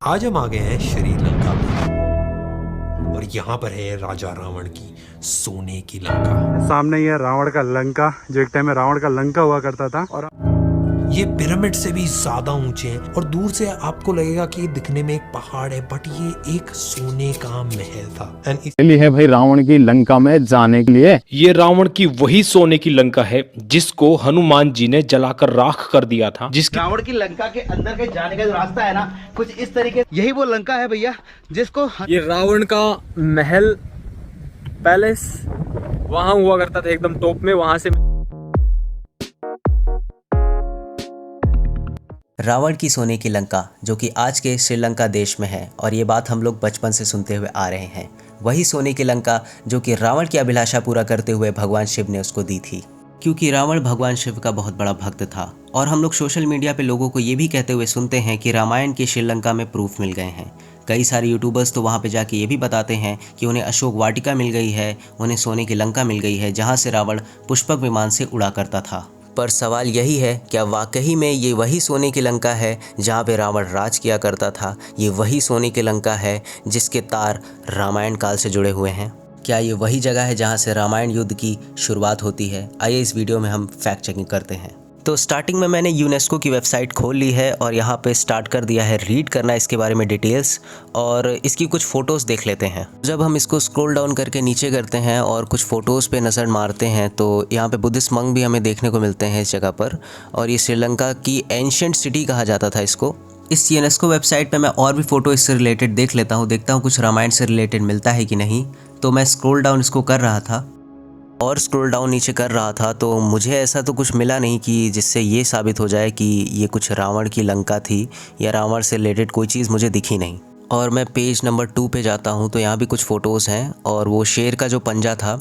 आज हम आ गए हैं श्रीलंका में और यहाँ पर है राजा रावण की सोने की लंका। सामने ये रावण का लंका, जो एक टाइम में रावण का लंका हुआ करता था। और ये पिरामिड से भी ज्यादा ऊंचे हैं और दूर से आपको लगेगा कि ये दिखने में एक पहाड़ है, बट ये एक सोने का महल था। इसलिए है भाई रावण की लंका में जाने के लिए। ये रावण की वही सोने की लंका है जिसको हनुमान जी ने जलाकर राख कर दिया था। रावण की लंका के अंदर के जाने का जो रास्ता है ना, कुछ इस तरीके, यही वो लंका है भैया जिसको ये रावण का महल पैलेस वहां हुआ करता था एकदम टॉप में। वहां से रावण की सोने की लंका जो कि आज के श्रीलंका देश में है, और ये बात हम लोग बचपन से सुनते हुए आ रहे हैं। वही सोने की लंका जो कि रावण की अभिलाषा पूरा करते हुए भगवान शिव ने उसको दी थी, क्योंकि रावण भगवान शिव का बहुत बड़ा भक्त था। और हम लोग सोशल मीडिया पे लोगों को ये भी कहते हुए सुनते हैं कि रामायण के श्रीलंका में प्रूफ मिल गए हैं। कई सारे यूट्यूबर्स तो वहाँ पे जाके ये भी बताते हैं कि उन्हें अशोक वाटिका मिल गई है, उन्हें सोने की लंका मिल गई है, जहाँ से रावण पुष्पक विमान से उड़ा करता था। पर सवाल यही है, क्या वाकई में ये वही सोने की लंका है जहाँ पे रावण राज किया करता था? ये वही सोने की लंका है जिसके तार रामायण काल से जुड़े हुए हैं? क्या ये वही जगह है जहाँ से रामायण युद्ध की शुरुआत होती है? आइए इस वीडियो में हम फैक्ट चेकिंग करते हैं। तो स्टार्टिंग में मैंने यूनेस्को की वेबसाइट खोल ली है और यहाँ पे स्टार्ट कर दिया है रीड करना इसके बारे में डिटेल्स, और इसकी कुछ फ़ोटोज़ देख लेते हैं। जब हम इसको स्क्रॉल डाउन करके नीचे करते हैं और कुछ फ़ोटोज़ पे नज़र मारते हैं तो यहाँ पे बुद्धिस्ट मंक भी हमें देखने को मिलते हैं इस जगह पर। और ये श्रीलंका की एंशिएंट सिटी कहा जाता था इसको। इस यूनेस्को वेबसाइट पे मैं और भी फ़ोटो इससे रिलेटेड देख लेता हूँ, देखता हूँ कुछ रामायण से रिलेटेड मिलता है कि नहीं। तो मैं स्क्रॉल डाउन इसको कर रहा था और स्क्रॉल डाउन नीचे कर रहा था, तो मुझे ऐसा तो कुछ मिला नहीं कि जिससे ये साबित हो जाए कि ये कुछ रावण की लंका थी या रावण से रिलेटेड कोई चीज़ मुझे दिखी नहीं। और मैं पेज नंबर 2 पे जाता हूँ तो यहाँ भी कुछ फ़ोटोज़ हैं, और वो शेर का जो पंजा था।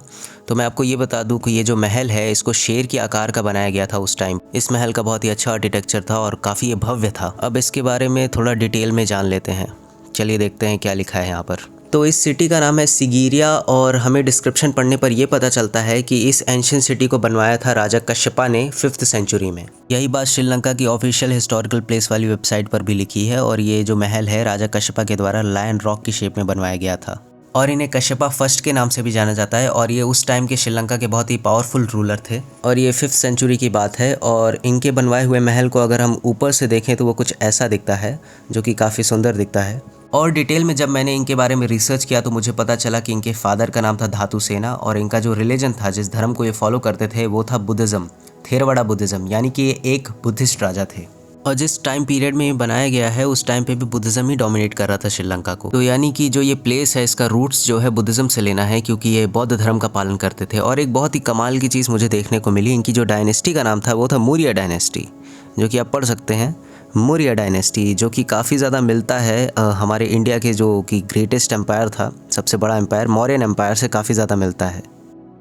तो मैं आपको ये बता दूँ कि ये जो महल है इसको शेर के आकार का बनाया गया था उस टाइम। इस महल का बहुत ही अच्छा आर्किटेक्चर था और काफ़ी भव्य था। अब इसके बारे में थोड़ा डिटेल में जान लेते हैं। चलिए देखते हैं क्या लिखा है यहाँ पर। तो इस सिटी का नाम है सिगिरिया, और हमें डिस्क्रिप्शन पढ़ने पर यह पता चलता है कि इस एंशिएंट सिटी को बनवाया था राजा कश्यपा ने 5th सेंचुरी में। यही बात श्रीलंका की ऑफिशियल हिस्टोरिकल प्लेस वाली वेबसाइट पर भी लिखी है। और ये जो महल है राजा कश्यपा के द्वारा लायन रॉक की शेप में बनवाया गया था, और इन्हें कश्यपा फर्स्ट के नाम से भी जाना जाता है। और ये उस टाइम के श्रीलंका के बहुत ही पावरफुल रूलर थे, और ये 5th सेंचुरी की बात है। और इनके बनवाए हुए महल को अगर हम ऊपर से देखें तो वो कुछ ऐसा दिखता है, जो कि काफ़ी सुंदर दिखता है। और डिटेल में जब मैंने इनके बारे में रिसर्च किया तो मुझे पता चला कि इनके फादर का नाम था धातु सेना, और इनका जो रिलीजन था, जिस धर्म को ये फॉलो करते थे, वो था बुद्धिज़्म, थेरवाड़ा बुद्धिज़्म, यानी कि ये एक बुद्धिस्ट राजा थे। और जिस टाइम पीरियड में ये बनाया गया है उस टाइम पे भी बुद्धिज़्म ही डोमिनेट कर रहा था श्रीलंका को। तो यानी कि जो ये प्लेस है इसका रूट्स जो है बुद्धिज़्म से लेना है, क्योंकि ये बौद्ध धर्म का पालन करते थे। और एक बहुत ही कमाल की चीज़ मुझे देखने को मिली, इनकी जो डायनेस्टी का नाम था वो था मौर्य डायनेस्टी, जो कि आप पढ़ सकते हैं, मौर्य डायनेस्टी, जो कि काफ़ी ज़्यादा मिलता है हमारे इंडिया के जो कि ग्रेटेस्ट एम्पायर था, सबसे बड़ा एम्पायर मौर्यन एम्पायर से काफ़ी ज़्यादा मिलता है।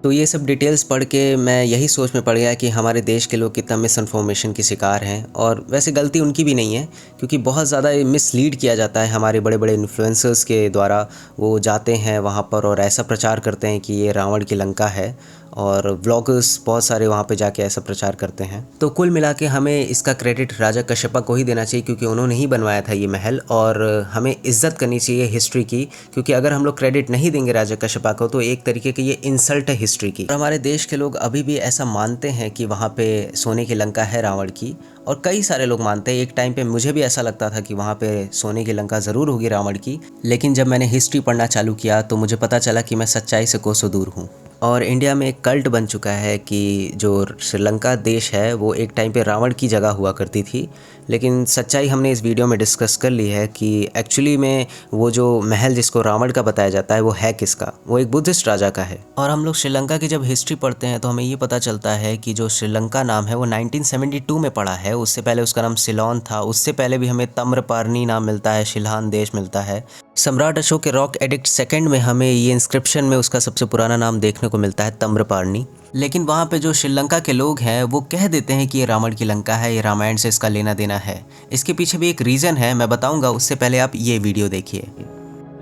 तो ये सब डिटेल्स पढ़ के मैं यही सोच में पड़ गया कि हमारे देश के लोग कितना मिस इन्फॉर्मेशन की शिकार हैं। और वैसे गलती उनकी भी नहीं है, क्योंकि बहुत ज़्यादा मिसलीड किया जाता है हमारे बड़े बड़े इन्फ्लुएंसर्स के द्वारा। वो जाते हैं वहाँ पर और ऐसा प्रचार करते हैं कि ये रावण की लंका है, और व्लॉगर्स बहुत सारे वहाँ पे जाके ऐसा प्रचार करते हैं। तो कुल मिला के हमें इसका क्रेडिट राजा कश्यपा को ही देना चाहिए, क्योंकि उन्होंने ही बनवाया था ये महल। और हमें इज्जत करनी चाहिए हिस्ट्री की, क्योंकि अगर हम लोग क्रेडिट नहीं देंगे राजा कश्यपा को तो एक तरीके की ये इंसल्ट है हिस्ट्री की। और हमारे देश के लोग अभी भी ऐसा मानते हैं कि वहाँ पे सोने की लंका है रावण की, और कई सारे लोग मानते हैं। एक टाइम पे मुझे भी ऐसा लगता था कि वहाँ पे सोने की लंका ज़रूर होगी रावण की, लेकिन जब मैंने हिस्ट्री पढ़ना चालू किया तो मुझे पता चला कि मैं सच्चाई से कोसों दूर हूँ। और इंडिया में एक कल्ट बन चुका है कि जो श्रीलंका देश है वो एक टाइम पे रावण की जगह हुआ करती थी, लेकिन सच्चाई हमने इस वीडियो में डिस्कस कर ली है कि एक्चुअली में वो जो महल जिसको रावण का बताया जाता है वो है किसका, वो एक बुद्धिस्ट राजा का है। और हम लोग श्रीलंका की जब हिस्ट्री पढ़ते हैं तो हमें ये पता चलता है कि जो श्रीलंका नाम है वो 1972 में पड़ा है। उससे पहले उसका नाम सिलोन था, उससे पहले भी हमें तम्रपारनी नाम मिलता है, शिल्हान देश मिलता है। सम्राट अशोक के रॉक एडिक्ट 2 में हमें ये इंस्क्रिप्शन में उसका सबसे पुराना नाम देखने को मिलता है, तम्रपारनी। लेकिन वहाँ पे जो श्रीलंका के लोग हैं वो कह देते हैं कि ये रावण की लंका है, ये रामायण से इसका लेना देना है। इसके पीछे भी एक रीज़न है, मैं बताऊंगा, उससे पहले आप ये वीडियो देखिए।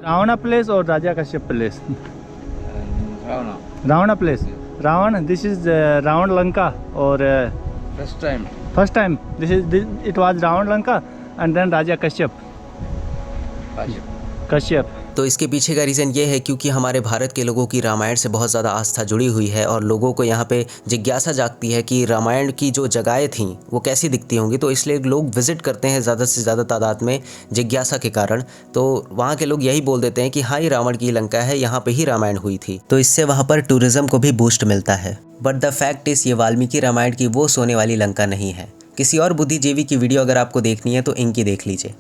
रावण प्लेस और Raja Kashyap place? Ravan place, Ravan, this is Ravan Lanka. और first time this is it was Ravan Lanka and then Raja Kashyap. Kashyap. तो इसके पीछे का रीज़न ये है क्योंकि हमारे भारत के लोगों की रामायण से बहुत ज़्यादा आस्था जुड़ी हुई है और लोगों को यहाँ पे जिज्ञासा जागती है कि रामायण की जो जगहें थीं वो कैसी दिखती होंगी, तो इसलिए लोग विज़िट करते हैं ज़्यादा से ज़्यादा तादाद में जिज्ञासा के कारण। तो वहाँ के लोग यही बोल देते हैं कि हाँ, ये रावण की लंका है, यहाँ पर ही रामायण हुई थी। तो इससे वहाँ पर टूरिज़्म को भी बूस्ट मिलता है। बट द फैक्ट इज़ ये वाल्मीकि रामायण की वो सोने वाली लंका नहीं है। किसी और बुद्धिजीवी की वीडियो अगर आपको देखनी है तो इनकी देख लीजिए।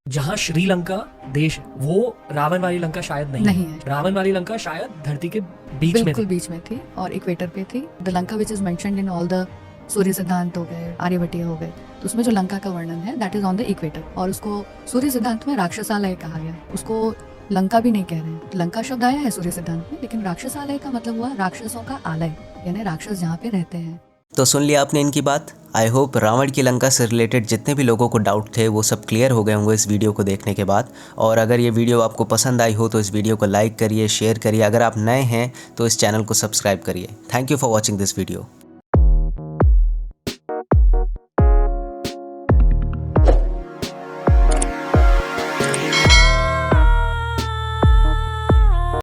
जहाँ श्रीलंका देश, वो रावण वाली लंका शायद नहीं है। रावण वाली लंका शायद धरती के बीच में बिल्कुल बीच में थी और इक्वेटर पे थी। The Lanka which is mentioned in all the Surya Siddhanta हो गए, आर्यभट्टिया हो गए, तो उसमें जो लंका का वर्णन है that is on the equator. और उसको सूर्य सिद्धांत में राक्षसालय कहा गया, उसको लंका भी नहीं कह रहे हैं। लंका शब्द आया है सूर्य सिद्धांत में, लेकिन राक्षसालय का मतलब हुआ राक्षसों का आलय, यानी राक्षस जहाँ पे रहते हैं। तो सुन लिया आपने इनकी बात। आई होप रावण की लंका से रिलेटेड जितने भी लोगों को डाउट थे वो सब क्लियर हो गए होंगे इस वीडियो को देखने के बाद। और अगर ये वीडियो आपको पसंद आई हो तो इस वीडियो को लाइक करिए, शेयर करिए। अगर आप नए हैं तो इस चैनल को सब्सक्राइब करिए। Thank you for watching this video.